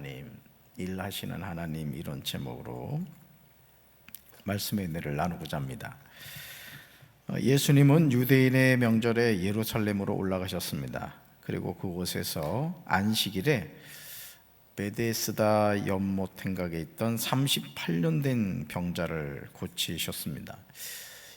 하나님, 일하시는 하나님, 이런 제목으로 말씀의 은혜를 나누고자 합니다. 예수님은 유대인의 명절에 예루살렘으로 올라가셨습니다. 그리고 그곳에서 안식일에 베데스다 연못 행각에 있던 38년 된 병자를 고치셨습니다.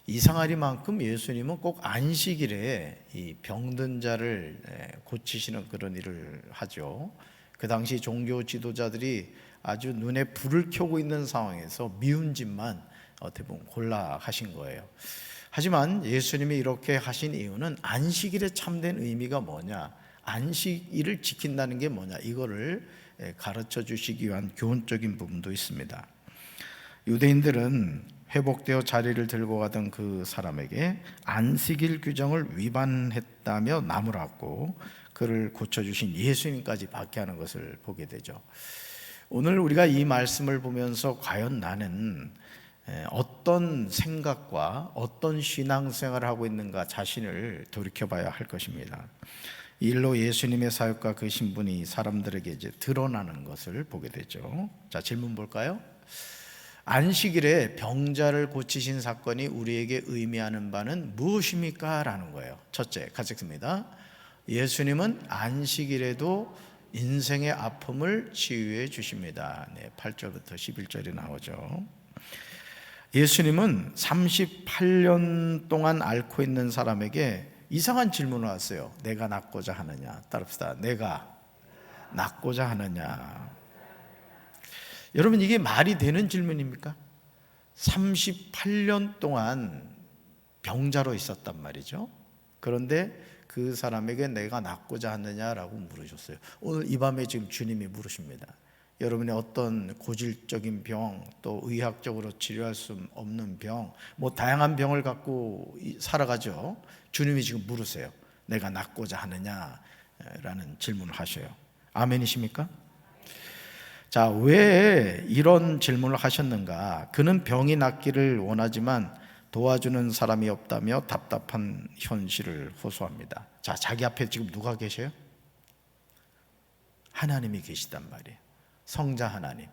이상하리만큼 예수님은 꼭 안식일에 이 병든 자를 고치시는 그런 일을 하죠. 그 당시 종교 지도자들이 아주 눈에 불을 켜고 있는 상황에서 미운 짓만 대부분 골라 하신 거예요. 하지만 예수님이 이렇게 하신 이유는 안식일에 참된 의미가 뭐냐, 안식일을 지킨다는 게 뭐냐, 이거를 가르쳐 주시기 위한 교훈적인 부분도 있습니다. 유대인들은 회복되어 자리를 들고 가던 그 사람에게 안식일 규정을 위반했다며 나무랐고 그를 고쳐주신 예수님까지 박해하는 것을 보게 되죠. 오늘 우리가 이 말씀을 보면서 과연 나는 어떤 생각과 어떤 신앙생활을 하고 있는가 자신을 돌이켜봐야 할 것입니다. 이 일로 예수님의 사역과 그 신분이 사람들에게 이제 드러나는 것을 보게 되죠. 자, 질문 볼까요? 안식일에 병자를 고치신 사건이 우리에게 의미하는 바는 무엇입니까? 라는 거예요. 첫째, 같이 읽습니다. 예수님은 안식일에도 인생의 아픔을 치유해 주십니다. 8절부터 11절이 나오죠. 예수님은 38년 동안 앓고 있는 사람에게 이상한 질문을 하세요. 내가 낫고자 하느냐? 따릅시다. 내가 낫고자 하느냐? 여러분, 이게 말이 되는 질문입니까? 38년 동안 병자로 있었단 말이죠. 그런데 그 사람에게 내가 낫고자 하느냐라고 물으셨어요. 오늘 이 밤에 지금 주님이 물으십니다. 여러분의 어떤 고질적인 병, 또 의학적으로 치료할 수 없는 병, 다양한 병을 갖고 살아가죠. 주님이 지금 물으세요. 내가 낫고자 하느냐라는 질문을 하셔요. 아멘이십니까? 자, 왜 이런 질문을 하셨는가? 그는 병이 낫기를 원하지만 도와주는 사람이 없다며 답답한 현실을 호소합니다. 자, 자기 앞에 지금 누가 계셔요? 하나님이 계시단 말이에요. 성자 하나님,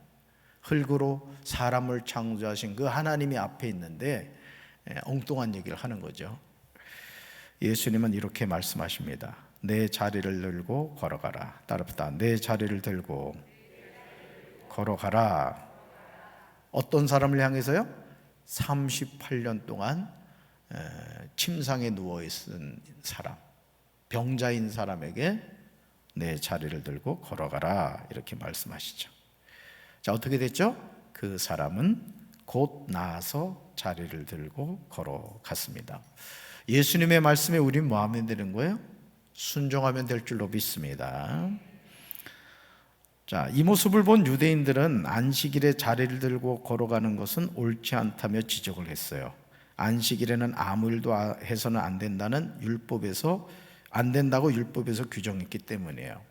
흙으로 사람을 창조하신 그 하나님이 앞에 있는데 엉뚱한 얘기를 하는 거죠. 예수님은 이렇게 말씀하십니다. 내 자리를 들고 걸어가라. 따릅시다. 내 자리를 들고 걸어가라. 어떤 사람을 향해서요? 38년 동안 침상에 누워있은 사람, 병자인 사람에게 내 자리를 들고 걸어가라, 이렇게 말씀하시죠. 자, 어떻게 됐죠? 그 사람은 곧 나아서 자리를 들고 걸어갔습니다. 예수님의 말씀에 우린 뭐 하면 되는 거예요? 순종하면 될 줄로 믿습니다. 자, 이 모습을 본 유대인들은 안식일에 자리를 들고 걸어가는 것은 옳지 않다며 지적을 했어요. 안식일에는 아무 일도 해서는 안 된다는 안 된다고 율법에서 규정했기 때문이에요.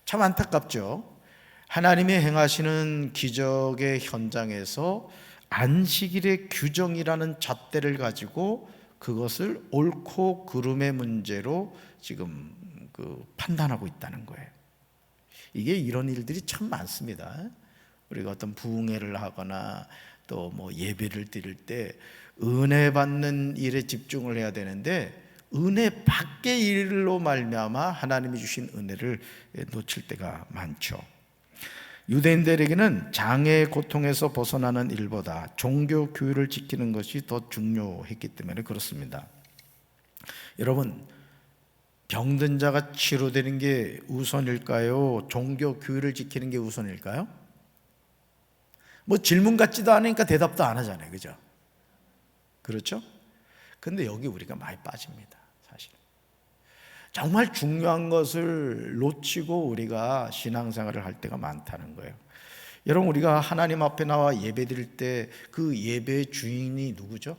참 안타깝죠. 하나님이 행하시는 기적의 현장에서 안식일의 규정이라는 잣대를 가지고 그것을 옳고 그름의 문제로 지금 판단하고 있다는 거예요. 이게 이런 일들이 참 많습니다. 우리가 어떤 부흥회를 하거나 또 예배를 드릴 때 은혜 받는 일에 집중을 해야 되는데 은혜 밖의 일로 말미암아 하나님이 주신 은혜를 놓칠 때가 많죠. 유대인들에게는 장애의 고통에서 벗어나는 일보다 종교 규율을 지키는 것이 더 중요했기 때문에 그렇습니다. 여러분, 병든 자가 치료되는 게 우선일까요? 종교 규율을 지키는 게 우선일까요? 질문 같지도 않으니까 대답도 안 하잖아요. 그죠? 그렇죠? 근데 여기 우리가 많이 빠집니다. 사실 정말 중요한 것을 놓치고 우리가 신앙생활을 할 때가 많다는 거예요. 여러분, 우리가 하나님 앞에 나와 예배 드릴 때 그 예배의 주인이 누구죠?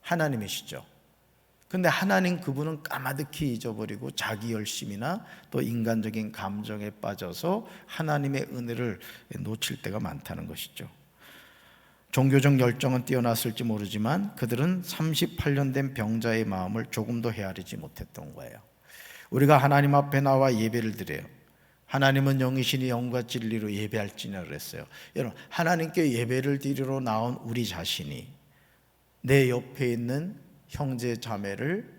하나님이시죠. 근데 하나님 그분은 까마득히 잊어버리고 자기 열심이나 또 인간적인 감정에 빠져서 하나님의 은혜를 놓칠 때가 많다는 것이죠. 종교적 열정은 뛰어났을지 모르지만 그들은 38년 된 병자의 마음을 조금도 헤아리지 못했던 거예요. 우리가 하나님 앞에 나와 예배를 드려요. 하나님은 영이시니 영과 진리로 예배할지니라 그랬어요. 여러분, 하나님께 예배를 드리러 나온 우리 자신이 내 옆에 있는 형제 자매를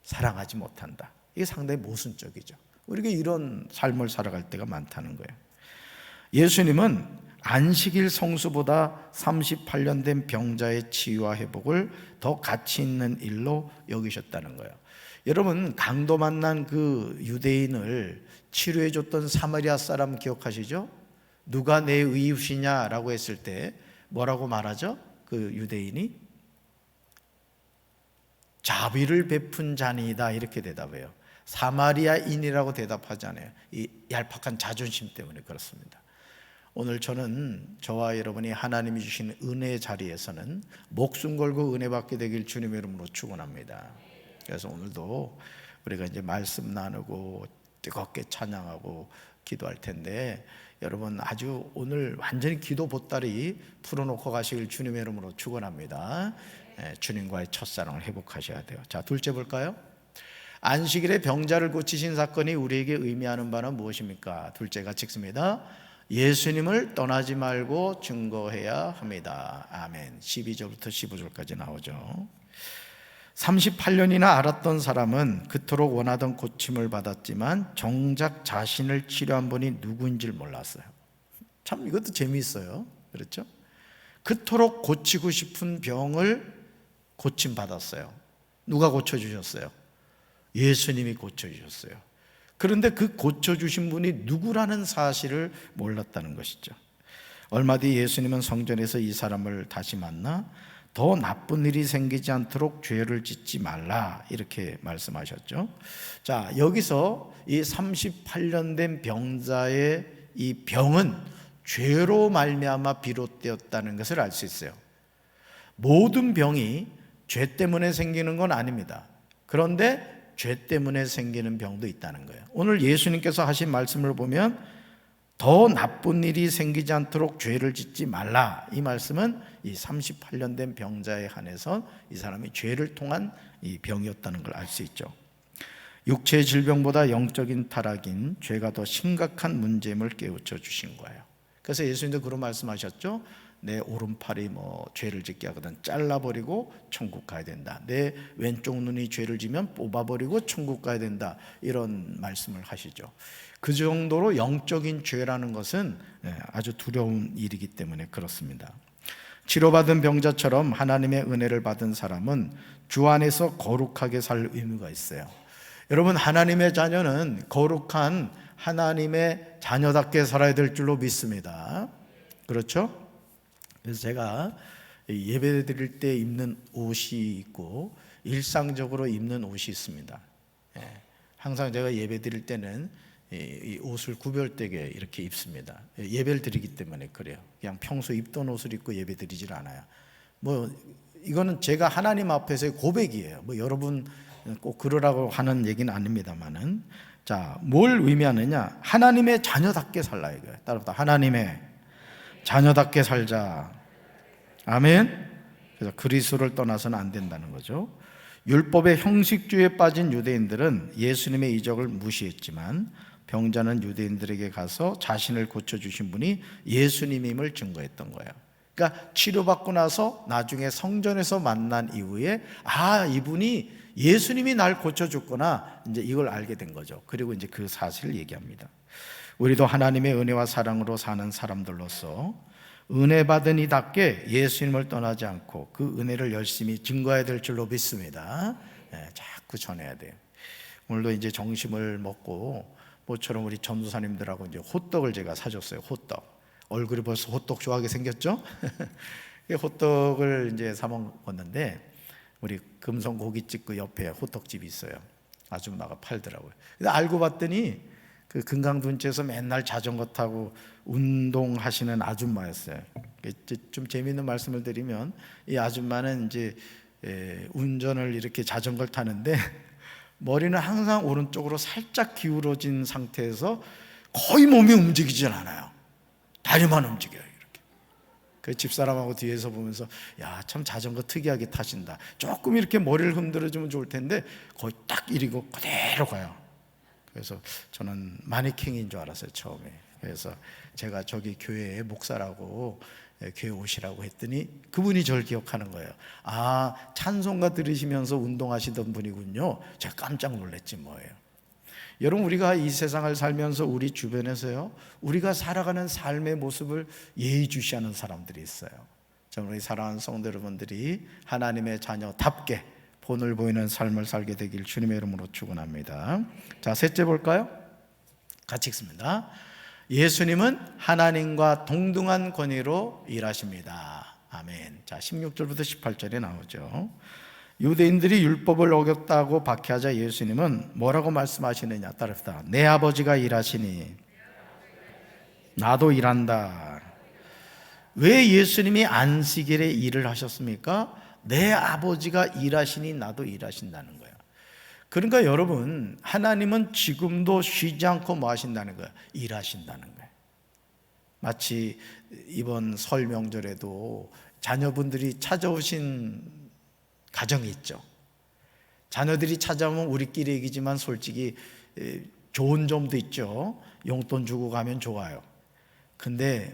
사랑하지 못한다. 이게 상당히 모순적이죠. 우리가 이런 삶을 살아갈 때가 많다는 거예요. 예수님은 안식일 성수보다 38년 된 병자의 치유와 회복을 더 가치 있는 일로 여기셨다는 거예요. 여러분, 강도 만난 그 유대인을 치료해 줬던 사마리아 사람 기억하시죠? 누가 내 이웃이냐라고 했을 때 뭐라고 말하죠? 그 유대인이 자비를 베푼 자니이다 이렇게 대답해요. 사마리아인이라고 대답하잖아요. 이 얄팍한 자존심 때문에 그렇습니다. 오늘 저는 저와 여러분이 하나님이 주신 은혜의 자리에서는 목숨 걸고 은혜 받게 되길 주님의 이름으로 축원합니다. 그래서 오늘도 우리가 이제 말씀 나누고 뜨겁게 찬양하고 기도할 텐데, 여러분 아주 오늘 완전히 기도 보따리 풀어놓고 가시길 주님의 이름으로 축원합니다. 주님과의 첫사랑을 회복하셔야 돼요. 자, 둘째 볼까요? 안식일에 병자를 고치신 사건이 우리에게 의미하는 바는 무엇입니까? 둘째가 찍습니다. 예수님을 떠나지 말고 증거해야 합니다. 아멘. 12절부터 15절까지 나오죠. 38년이나 알았던 사람은 그토록 원하던 고침을 받았지만 정작 자신을 치료한 분이 누구인지를 몰랐어요. 참 이것도 재미있어요. 그렇죠? 그토록 고치고 싶은 병을 고침받았어요. 누가 고쳐주셨어요? 예수님이 고쳐주셨어요. 그런데 그 고쳐주신 분이 누구라는 사실을 몰랐다는 것이죠. 얼마 뒤 예수님은 성전에서 이 사람을 다시 만나 더 나쁜 일이 생기지 않도록 죄를 짓지 말라 이렇게 말씀하셨죠. 자, 여기서 이 38년 된 병자의 이 병은 죄로 말미암아 비롯되었다는 것을 알 수 있어요. 모든 병이 죄 때문에 생기는 건 아닙니다. 그런데 죄 때문에 생기는 병도 있다는 거예요. 오늘 예수님께서 하신 말씀을 보면 더 나쁜 일이 생기지 않도록 죄를 짓지 말라, 이 말씀은 이 38년 된 병자에 한해서 이 사람이 죄를 통한 이 병이었다는 걸 알 수 있죠. 육체의 질병보다 영적인 타락인 죄가 더 심각한 문제임을 깨우쳐 주신 거예요. 그래서 예수님도 그런 말씀하셨죠. 내 오른팔이 죄를 짓게 하거든 잘라버리고 천국 가야 된다. 내 왼쪽 눈이 죄를 지면 뽑아버리고 천국 가야 된다. 이런 말씀을 하시죠. 그 정도로 영적인 죄라는 것은 아주 두려운 일이기 때문에 그렇습니다. 치료받은 병자처럼 하나님의 은혜를 받은 사람은 주 안에서 거룩하게 살 의무가 있어요. 여러분, 하나님의 자녀는 거룩한 하나님의 자녀답게 살아야 될 줄로 믿습니다. 그렇죠? 그래서 제가 예배 드릴 때 입는 옷이 있고 일상적으로 입는 옷이 있습니다. 항상 제가 예배 드릴 때는 이 옷을 구별되게 이렇게 입습니다. 예배를 드리기 때문에 그래요. 그냥 평소 입던 옷을 입고 예배 드리질 않아요. 이거는 제가 하나님 앞에서의 고백이에요. 여러분 꼭 그러라고 하는 얘기는 아닙니다만은, 자, 뭘 의미하느냐? 하나님의 자녀답게 살라 이거예요. 따라서 하나님의 자녀답게 살자. 아멘. 그래서 그리스도를 떠나서는 안 된다는 거죠. 율법의 형식주의에 빠진 유대인들은 예수님의 이적을 무시했지만 병자는 유대인들에게 가서 자신을 고쳐주신 분이 예수님임을 증거했던 거예요. 그러니까 치료받고 나서 나중에 성전에서 만난 이후에 이분이 예수님이 날 고쳐줬구나, 이제 이걸 알게 된 거죠. 그리고 이제 그 사실을 얘기합니다. 우리도 하나님의 은혜와 사랑으로 사는 사람들로서 은혜 받은 이답게 예수님을 떠나지 않고 그 은혜를 열심히 증거해야 될 줄로 믿습니다. 자꾸 전해야 돼요. 오늘도 이제 점심을 먹고 모처럼 우리 전도사님들하고 이제 호떡을 제가 사줬어요. 호떡. 얼굴이 벌써 호떡 좋아하게 생겼죠? 호떡을 이제 사 먹었는데 우리 금성 고깃집 그 옆에 호떡집이 있어요. 아줌마가 팔더라고요. 근데 알고 봤더니 그 금강둔치에서 맨날 자전거 타고 운동하시는 아줌마였어요. 좀 재미있는 말씀을 드리면 이 아줌마는 이제 운전을 이렇게 자전거를 타는데 머리는 항상 오른쪽으로 살짝 기울어진 상태에서 거의 몸이 움직이질 않아요. 다리만 움직여요. 이렇게. 그 집사람하고 뒤에서 보면서 야, 참 자전거 특이하게 타신다. 조금 이렇게 머리를 흔들어주면 좋을 텐데 거의 딱 이리고 그대로 가요. 그래서 저는 마네킹인 줄 알았어요, 처음에. 그래서 제가 저기 교회의 목사라고 교회 오시라고 했더니 그분이 저를 기억하는 거예요. 아, 찬송가 들으시면서 운동하시던 분이군요. 제가 깜짝 놀랐지 뭐예요. 여러분, 우리가 이 세상을 살면서 우리 주변에서요, 우리가 살아가는 삶의 모습을 예의주시하는 사람들이 있어요. 저는 우리 사랑하는 성도 여러분들이 하나님의 자녀답게 본을 보이는 삶을 살게 되길 주님의 이름으로 축원합니다. 자, 셋째 볼까요? 같이 읽습니다. 예수님은 하나님과 동등한 권위로 일하십니다. 아멘. 자, 16절부터 18절에 나오죠. 유대인들이 율법을 어겼다고 박해하자 예수님은 뭐라고 말씀하시느냐 따릅니다. 내 아버지가 일하시니 나도 일한다. 왜 예수님이 안식일에 일을 하셨습니까? 내 아버지가 일하시니 나도 일하신다는 거예요. 그러니까 여러분, 하나님은 지금도 쉬지 않고 뭐 하신다는 거예요? 일하신다는 거예요. 마치 이번 설 명절에도 자녀분들이 찾아오신 가정이 있죠. 자녀들이 찾아오면 우리끼리 얘기지만 솔직히 좋은 점도 있죠. 용돈 주고 가면 좋아요. 근데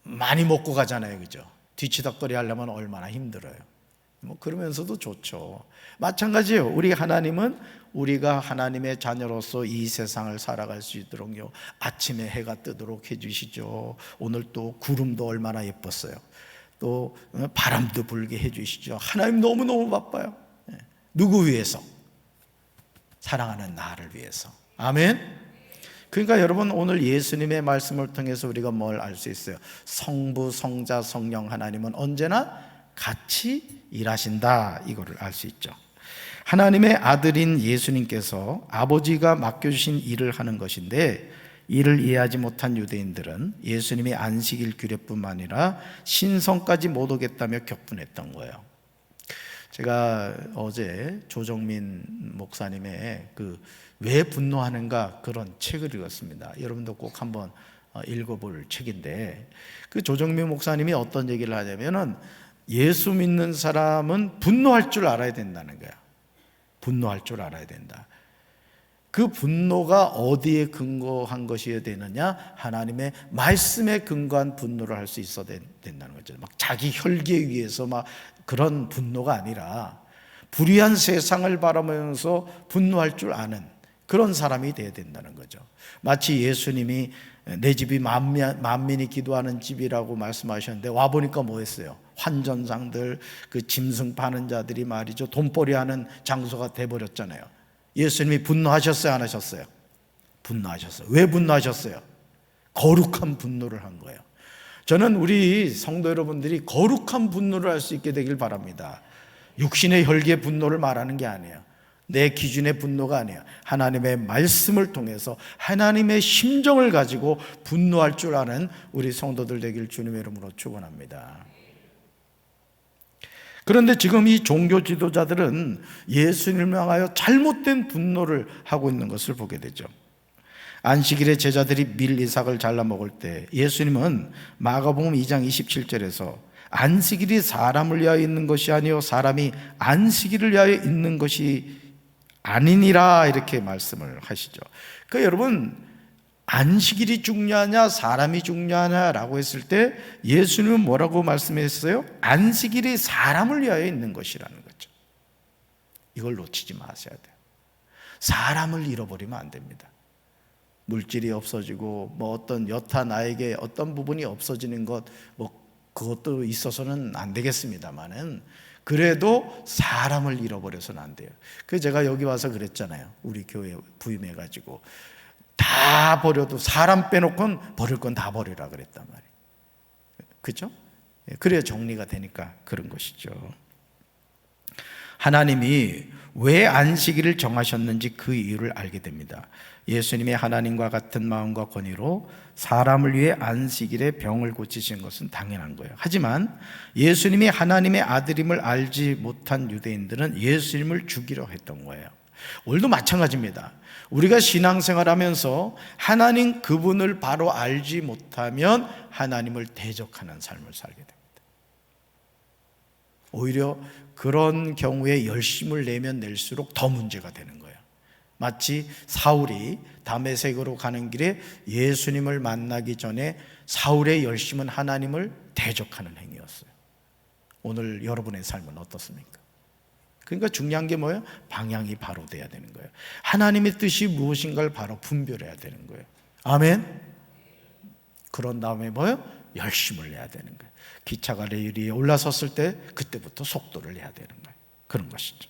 많이 먹고 가잖아요, 그죠? 뒤치다거리 하려면 얼마나 힘들어요. 뭐 그러면서도 좋죠. 마찬가지예요. 우리 하나님은 우리가 하나님의 자녀로서 이 세상을 살아갈 수 있도록요, 아침에 해가 뜨도록 해주시죠. 오늘 또 구름도 얼마나 예뻤어요. 또 바람도 불게 해주시죠. 하나님 너무너무 바빠요. 누구 위해서? 사랑하는 나를 위해서. 아멘. 그러니까 여러분, 오늘 예수님의 말씀을 통해서 우리가 뭘 알 수 있어요? 성부, 성자, 성령 하나님은 언제나 같이 일하신다, 이거를 알 수 있죠. 하나님의 아들인 예수님께서 아버지가 맡겨주신 일을 하는 것인데, 이를 이해하지 못한 유대인들은 예수님이 안식일 규례뿐만 아니라 신성까지 못 오겠다며 격분했던 거예요. 제가 어제 조정민 목사님의 그 왜 분노하는가 그런 책을 읽었습니다. 여러분도 꼭 한번 읽어볼 책인데, 그 조정민 목사님이 어떤 얘기를 하냐면은 예수 믿는 사람은 분노할 줄 알아야 된다는 거야. 분노할 줄 알아야 된다. 그 분노가 어디에 근거한 것이어야 되느냐? 하나님의 말씀에 근거한 분노를 할 수 있어야 된다는 거죠. 막 자기 혈기에 의해서 막 그런 분노가 아니라 불의한 세상을 바라보면서 분노할 줄 아는 그런 사람이 돼야 된다는 거죠. 마치 예수님이 내 집이 만민이 기도하는 집이라고 말씀하셨는데 와보니까 뭐 했어요? 환전상들, 그 짐승 파는 자들이 말이죠, 돈벌이 하는 장소가 돼버렸잖아요. 예수님이 분노하셨어요, 안 하셨어요? 분노하셨어요. 왜 분노하셨어요? 거룩한 분노를 한 거예요. 저는 우리 성도 여러분들이 거룩한 분노를 할 수 있게 되길 바랍니다. 육신의 혈기의 분노를 말하는 게 아니에요. 내 기준의 분노가 아니에요. 하나님의 말씀을 통해서 하나님의 심정을 가지고 분노할 줄 아는 우리 성도들 되길 주님의 이름으로 축원합니다. 그런데 지금 이 종교 지도자들은 예수님을 향하여 잘못된 분노를 하고 있는 것을 보게 되죠. 안식일에 제자들이 밀 이삭을 잘라 먹을 때 예수님은 마가복음 2장 27절에서 안식일이 사람을 위하여 있는 것이 아니요 사람이 안식일을 위하여 있는 것이 아니니라, 이렇게 말씀을 하시죠. 그러니까 여러분, 안식일이 중요하냐 사람이 중요하냐라고 했을 때 예수님은 뭐라고 말씀했어요? 안식일이 사람을 위하여 있는 것이라는 거죠. 이걸 놓치지 마셔야 돼요. 사람을 잃어버리면 안 됩니다. 물질이 없어지고 뭐 어떤 여타 나에게 어떤 부분이 없어지는 것, 뭐 그것도 있어서는 안 되겠습니다만은 그래도 사람을 잃어버려서는 안 돼요. 그래서 제가 여기 와서 그랬잖아요. 우리 교회 부임해가지고 다 버려도 사람 빼놓고는 버릴 건 다 버리라 그랬단 말이에요. 그렇죠? 그래야 정리가 되니까 그런 것이죠. 하나님이 왜 안식일을 정하셨는지 그 이유를 알게 됩니다. 예수님이 하나님과 같은 마음과 권위로 사람을 위해 안식일에 병을 고치신 것은 당연한 거예요. 하지만 예수님이 하나님의 아들임을 알지 못한 유대인들은 예수님을 죽이려 했던 거예요. 오늘도 마찬가지입니다. 우리가 신앙생활하면서 하나님 그분을 바로 알지 못하면 하나님을 대적하는 삶을 살게 됩니다. 오히려 그런 경우에 열심을 내면 낼수록 더 문제가 되는 거예요. 마치 사울이 다메섹으로 가는 길에 예수님을 만나기 전에 사울의 열심은 하나님을 대적하는 행위였어요. 오늘 여러분의 삶은 어떻습니까? 그러니까 중요한 게 뭐예요? 방향이 바로 돼야 되는 거예요. 하나님의 뜻이 무엇인가를 바로 분별해야 되는 거예요. 아멘. 그런 다음에 뭐예요? 열심을 내야 되는 거예요. 기차가 레일 위에 올라섰을 때 그때부터 속도를 내야 되는 거예요. 그런 것이죠.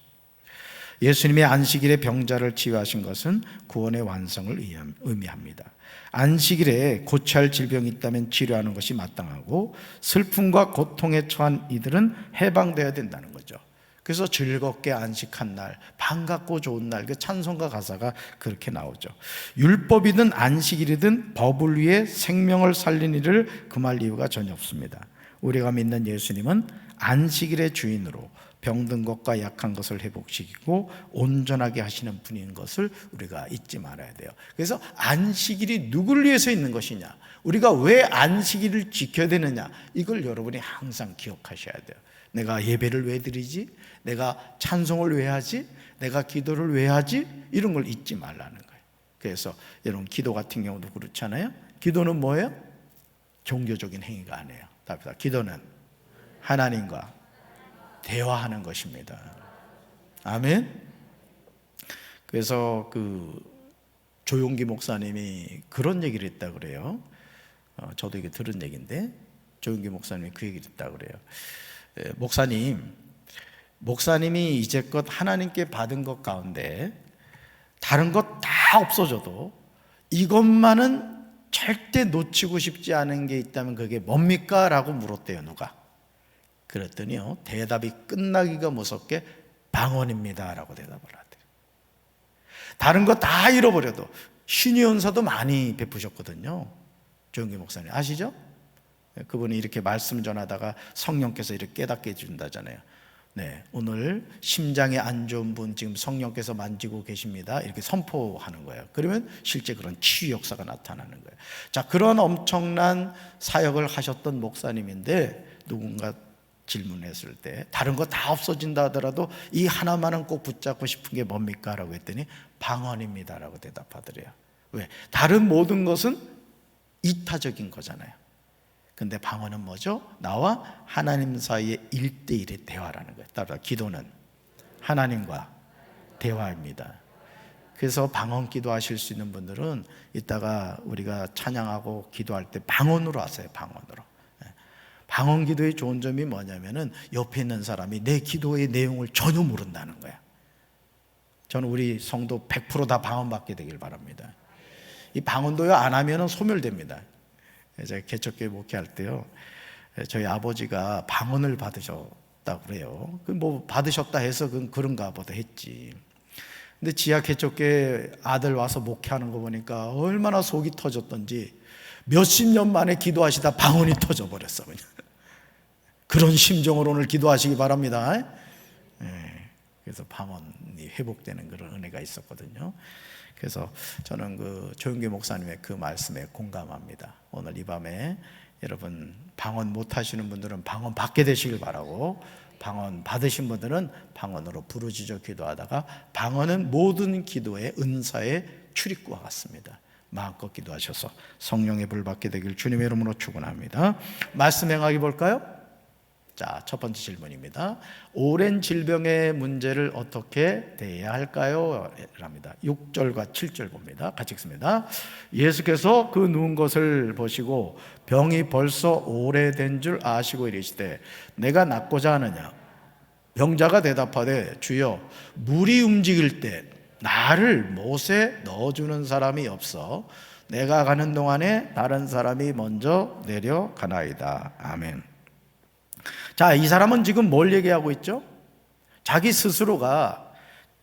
예수님의 안식일에 병자를 치유하신 것은 구원의 완성을 의미합니다. 안식일에 고쳐야 할 질병이 있다면 치료하는 것이 마땅하고, 슬픔과 고통에 처한 이들은 해방되어야 된다는 거죠. 그래서 즐겁게 안식한 날, 반갑고 좋은 날, 그 찬송가 가사가 그렇게 나오죠. 율법이든 안식일이든 법을 위해 생명을 살린 일을 금할 이유가 전혀 없습니다. 우리가 믿는 예수님은 안식일의 주인으로 병든 것과 약한 것을 회복시키고 온전하게 하시는 분인 것을 우리가 잊지 말아야 돼요. 그래서 안식일이 누구를 위해서 있는 것이냐, 우리가 왜 안식일을 지켜야 되느냐, 이걸 여러분이 항상 기억하셔야 돼요. 내가 예배를 왜 드리지? 내가 찬송을 왜 하지? 내가 기도를 왜 하지? 이런 걸 잊지 말라는 거예요. 그래서 여러분, 기도 같은 경우도 그렇잖아요. 기도는 뭐예요? 종교적인 행위가 아니에요. 답니다. 기도는 하나님과 대화하는 것입니다. 아멘. 그래서 조용기 목사님이 그런 얘기를 했다 그래요. 저도 이게 들은 얘기인데, 조용기 목사님이 그 얘기를 했다 그래요. 목사님이 이제껏 하나님께 받은 것 가운데 다른 것 다 없어져도 이것만은 절대 놓치고 싶지 않은 게 있다면 그게 뭡니까? 라고 물었대요. 누가? 그랬더니요, 대답이 끝나기가 무섭게 방언입니다 라고 대답을 하대요. 다른 거 다 잃어버려도 신의 은사도 많이 베푸셨거든요. 조용기 목사님 아시죠? 그분이 이렇게 말씀 전하다가 성령께서 이렇게 깨닫게 해준다잖아요. 네, 오늘 심장에 안 좋은 분 지금 성령께서 만지고 계십니다, 이렇게 선포하는 거예요. 그러면 실제 그런 치유 역사가 나타나는 거예요. 자, 그런 엄청난 사역을 하셨던 목사님인데, 누군가 질문했을 때 다른 거 다 없어진다 하더라도 이 하나만은 꼭 붙잡고 싶은 게 뭡니까? 라고 했더니 방언입니다 라고 대답하더래요. 왜? 다른 모든 것은 이타적인 거잖아요. 근데 방언은 뭐죠? 나와 하나님 사이의 1대1의 대화라는 거예요. 따라 기도는 하나님과 대화입니다. 그래서 방언 기도하실 수 있는 분들은 이따가 우리가 찬양하고 기도할 때 방언으로 하세요. 방언으로. 방언 기도의 좋은 점이 뭐냐면은 옆에 있는 사람이 내 기도의 내용을 전혀 모른다는 거야. 저는 우리 성도 100% 다 방언 받게 되길 바랍니다. 이 방언도요, 안 하면은 소멸됩니다. 제가 개척교회 목회할 때요, 저희 아버지가 방언을 받으셨다고 그래요. 뭐 받으셨다 해서 그런가 보다 했지. 근데 지하 개척교회 아들 와서 목회하는 거 보니까 얼마나 속이 터졌던지 몇십 년 만에 기도하시다 방언이 터져버렸어 그냥. 그런 심정으로 오늘 기도하시기 바랍니다. 그래서 방언이 회복되는 그런 은혜가 있었거든요. 그래서 저는 조용기 목사님의 그 말씀에 공감합니다. 오늘 이 밤에 여러분 방언 못 하시는 분들은 방언 받게 되시길 바라고, 방언 받으신 분들은 방언으로 부르짖어 기도하다가, 방언은 모든 기도의 은사의 출입구와 같습니다. 마음껏 기도하셔서 성령의 불 받게 되길 주님의 이름으로 축원합니다. 말씀 행하기 볼까요? 자, 첫 번째 질문입니다. 오랜 질병의 문제를 어떻게 대해야 할까요? 랍니다. 6절과 7절 봅니다. 같이 읽습니다. 예수께서 그 누운 것을 보시고 병이 벌써 오래된 줄 아시고 이르시되 내가 낫고자 하느냐? 병자가 대답하되 주여, 물이 움직일 때 나를 못에 넣어주는 사람이 없어 내가 가는 동안에 다른 사람이 먼저 내려가나이다. 아멘. 자, 이 사람은 지금 뭘 얘기하고 있죠? 자기 스스로가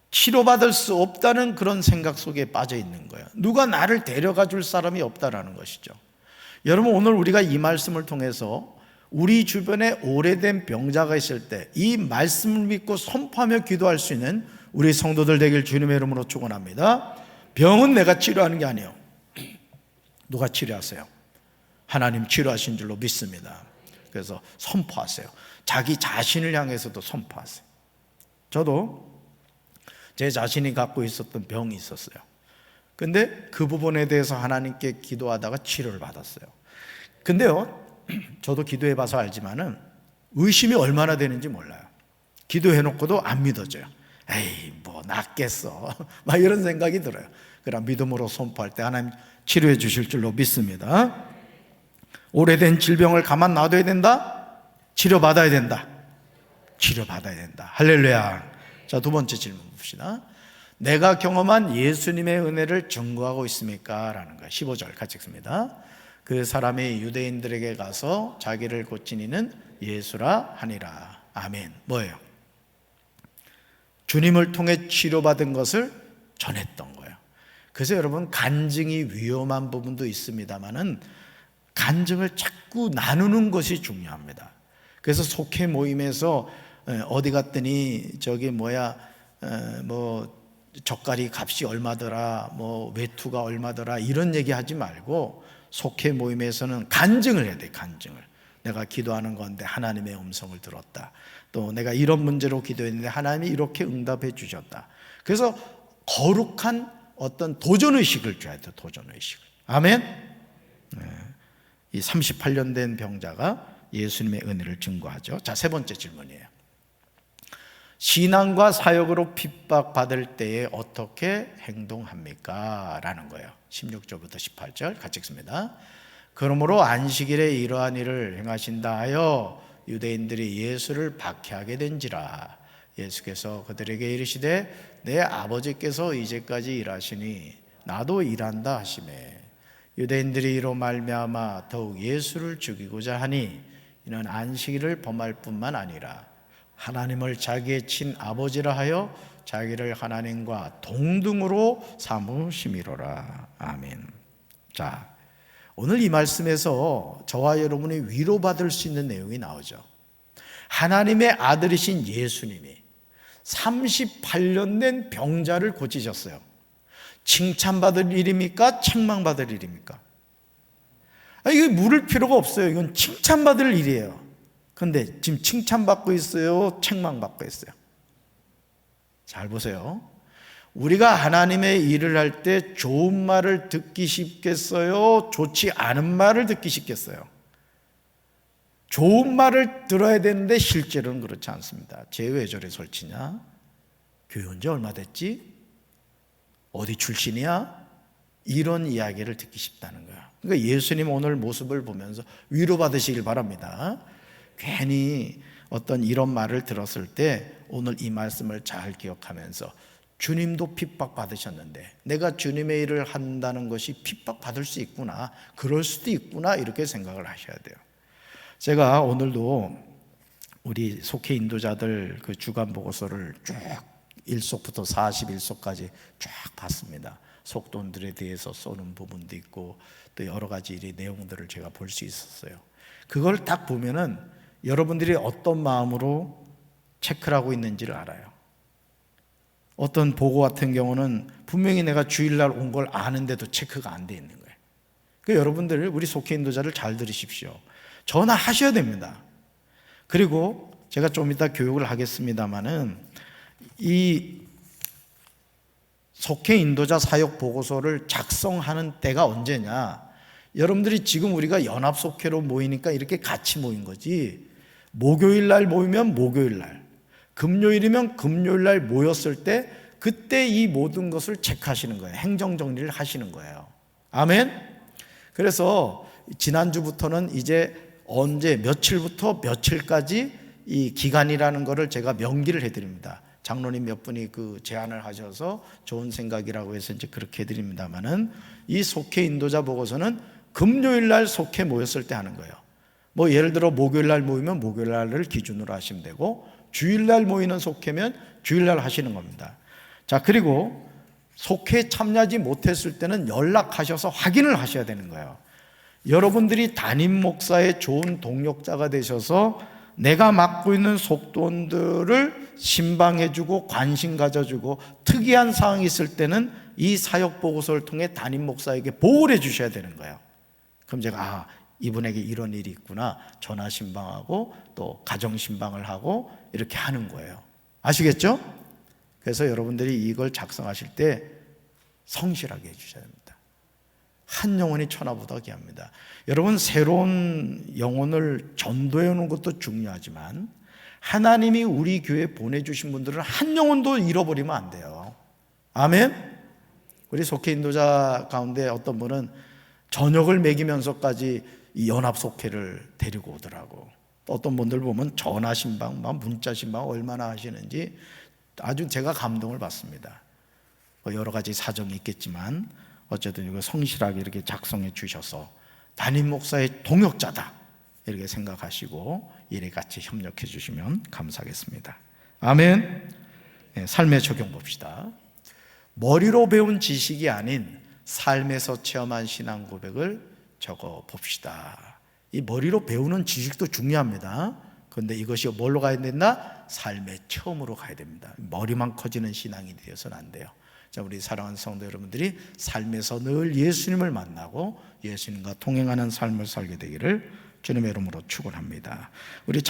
치료받을 수 없다는 그런 생각 속에 빠져 있는 거예요. 누가 나를 데려가 줄 사람이 없다라는 것이죠. 여러분, 오늘 우리가 이 말씀을 통해서 우리 주변에 오래된 병자가 있을 때 이 말씀을 믿고 선포하며 기도할 수 있는 우리 성도들 되길 주님의 이름으로 축원합니다. 병은 내가 치료하는 게 아니에요. 누가 치료하세요? 하나님 치료하신 줄로 믿습니다. 그래서 선포하세요. 자기 자신을 향해서도 선포하세요. 저도 제 자신이 갖고 있었던 병이 있었어요. 근데 그 부분에 대해서 하나님께 기도하다가 치료를 받았어요. 근데요, 저도 기도해 봐서 알지만은 의심이 얼마나 되는지 몰라요. 기도해놓고도 안 믿어져요. 에이, 뭐 낫겠어 막 이런 생각이 들어요. 그러나 믿음으로 선포할 때 하나님 치료해 주실 줄로 믿습니다. 오래된 질병을 가만 놔둬야 된다? 치료받아야 된다. 치료받아야 된다. 할렐루야. 자, 두 번째 질문 봅시다. 내가 경험한 예수님의 은혜를 증거하고 있습니까? 라는 거예요. 15절 같이 읽습니다. 그 사람이 유대인들에게 가서 자기를 고친 이는 예수라 하니라. 아멘. 뭐예요? 주님을 통해 치료받은 것을 전했던 거예요. 그래서 여러분, 간증이 위험한 부분도 있습니다만은 간증을 자꾸 나누는 것이 중요합니다. 그래서 속회 모임에서 어디 갔더니 저기 젓갈이 값이 얼마더라, 외투가 얼마더라 이런 얘기 하지 말고 속회 모임에서는 간증을 해야 돼. 간증을. 내가 기도하는 건데 하나님의 음성을 들었다. 또 내가 이런 문제로 기도했는데 하나님이 이렇게 응답해 주셨다. 그래서 거룩한 어떤 도전의식을 줘야 돼요. 도전의식을. 아멘. 이 38년 된 병자가 예수님의 은혜를 증거하죠. 자, 세 번째 질문이에요. 신앙과 사역으로 핍박받을 때에 어떻게 행동합니까? 라는 거예요. 16절부터 18절 같이 읽습니다. 그러므로 안식일에 이러한 일을 행하신다 하여 유대인들이 예수를 박해하게 된지라. 예수께서 그들에게 이르시되 내 아버지께서 이제까지 일하시니 나도 일한다 하시매 유대인들이 이로 말미암아 더욱 예수를 죽이고자 하니 이는 안식일을 범할 뿐만 아니라 하나님을 자기의 친아버지라 하여 자기를 하나님과 동등으로 삼으심이로라. 아멘. 자, 오늘 이 말씀에서 저와 여러분이 위로받을 수 있는 내용이 나오죠. 하나님의 아들이신 예수님이 38년 된 병자를 고치셨어요. 칭찬받을 일입니까? 책망받을 일입니까? 이거 물을 필요가 없어요. 이건 칭찬받을 일이에요. 그런데 지금 칭찬받고 있어요? 책망받고 있어요? 잘 보세요. 우리가 하나님의 일을 할 때 좋은 말을 듣기 쉽겠어요? 좋지 않은 말을 듣기 쉽겠어요? 좋은 말을 들어야 되는데 실제로는 그렇지 않습니다. 쟤 왜 저래 설치냐? 교회 온 지 얼마 됐지? 어디 출신이야? 이런 이야기를 듣기 쉽다는 거야. 그러니까 예수님 오늘 모습을 보면서 위로받으시길 바랍니다. 괜히 어떤 이런 말을 들었을 때 오늘 이 말씀을 잘 기억하면서 주님도 핍박받으셨는데 내가 주님의 일을 한다는 것이 핍박받을 수 있구나, 그럴 수도 있구나, 이렇게 생각을 하셔야 돼요. 제가 오늘도 우리 속회 인도자들 그 주간 보고서를 쭉 1속부터 41속까지 쫙 봤습니다. 속돈들에 대해서 쏘는 부분도 있고 또 여러 가지 일의 내용들을 제가 볼 수 있었어요. 그걸 딱 보면은 여러분들이 어떤 마음으로 체크를 하고 있는지를 알아요. 어떤 보고 같은 경우는 분명히 내가 주일날 온 걸 아는데도 체크가 안 돼 있는 거예요. 그러니까 여러분들, 우리 속회 인도자를 잘 들으십시오. 전화하셔야 됩니다. 그리고 제가 좀 이따 교육을 하겠습니다마는 이 속회 인도자 사역 보고서를 작성하는 때가 언제냐? 여러분들이 지금 우리가 연합 속회로 모이니까 이렇게 같이 모인 거지, 목요일 날 모이면 목요일 날, 금요일이면 금요일 날 모였을 때 그때 이 모든 것을 체크하시는 거예요. 행정 정리를 하시는 거예요. 아멘. 그래서 지난주부터는 이제 언제 며칠부터 며칠까지 이 기간이라는 거를 제가 명기를 해드립니다. 장로님 몇 분이 그 제안을 하셔서 좋은 생각이라고 해서 이제 그렇게 해드립니다만은 이 속회 인도자 보고서는 금요일 날 속회 모였을 때 하는 거예요. 뭐 예를 들어 목요일 날 모이면 목요일 날을 기준으로 하시면 되고, 주일 날 모이는 속회면 주일 날 하시는 겁니다. 자, 그리고 속회에 참여하지 못했을 때는 연락하셔서 확인을 하셔야 되는 거예요. 여러분들이 담임 목사의 좋은 동력자가 되셔서 내가 맡고 있는 속돈들을 신방해주고 관심 가져주고 특이한 사항이 있을 때는 이 사역 보고서를 통해 담임 목사에게 보고를 해주셔야 되는 거예요. 그럼 제가 이분에게 이런 일이 있구나, 전화 신방하고 또 가정 신방을 하고 이렇게 하는 거예요. 아시겠죠? 그래서 여러분들이 이걸 작성하실 때 성실하게 해주셔야 됩니다. 한 영혼이 천하보다 귀합니다. 여러분, 새로운 영혼을 전도해 오는 것도 중요하지만 하나님이 우리 교회에 보내주신 분들은 한 영혼도 잃어버리면 안 돼요. 아멘. 우리 속회 인도자 가운데 어떤 분은 저녁을 먹이면서까지 이 연합 속회를 데리고 오더라고. 또 어떤 분들 보면 전화 신방, 문자 신방 얼마나 하시는지 아주 제가 감동을 받습니다. 여러 가지 사정이 있겠지만 어쨌든 이거 성실하게 이렇게 작성해 주셔서 담임 목사의 동역자다 이렇게 생각하시고 일에 같이 협력해 주시면 감사하겠습니다. 아멘. 네, 삶에 적용 봅시다. 머리로 배운 지식이 아닌 삶에서 체험한 신앙 고백을 적어 봅시다. 이 머리로 배우는 지식도 중요합니다. 그런데 이것이 뭘로 가야 된다? 삶의 체험으로 가야 됩니다. 머리만 커지는 신앙이 되어서는 안 돼요. 자, 우리 사랑하는 성도 여러분들이 삶에서 늘 예수님을 만나고 예수님과 동행하는 삶을 살게 되기를 주님의 이름으로 축원합니다. 우리